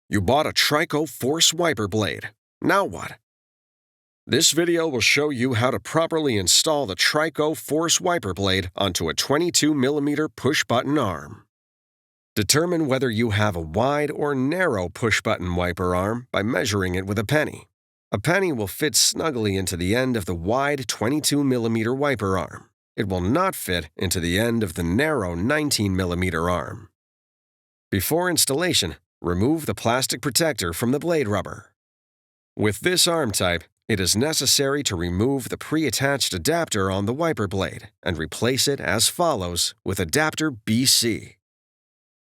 You bought a TRICO Force wiper blade. Now what? This video will show you how to properly install the TRICO Force wiper blade onto a 22mm push-button arm. Determine whether you have a wide or narrow push-button wiper arm by measuring it with a penny. A penny will fit snugly into the end of the wide 22mm wiper arm. It will not fit into the end of the narrow 19mm arm. Before installation, remove the plastic protector from the blade rubber. With this arm type, it is necessary to remove the pre-attached adapter on the wiper blade and replace it as follows with adapter BC.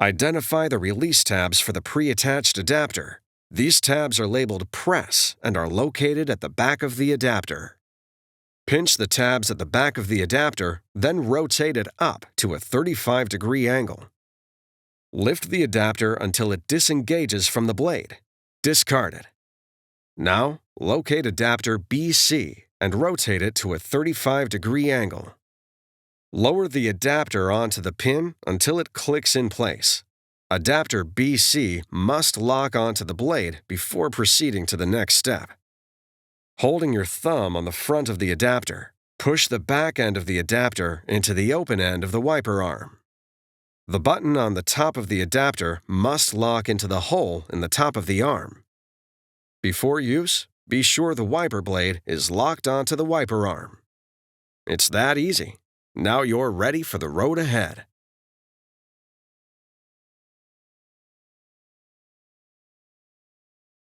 Identify the release tabs for the pre-attached adapter. These tabs are labeled Press and are located at the back of the adapter. Pinch the tabs at the back of the adapter, then rotate it up to a 35-degree angle. Lift the adapter until it disengages from the blade. Discard it. Now, locate adapter BC and rotate it to a 35-degree angle. Lower the adapter onto the pin until it clicks in place. Adapter BC must lock onto the blade before proceeding to the next step. Holding your thumb on the front of the adapter, push the back end of the adapter into the open end of the wiper arm. The button on the top of the adapter must lock into the hole in the top of the arm. Before use, be sure the wiper blade is locked onto the wiper arm. It's that easy. Now you're ready for the road ahead.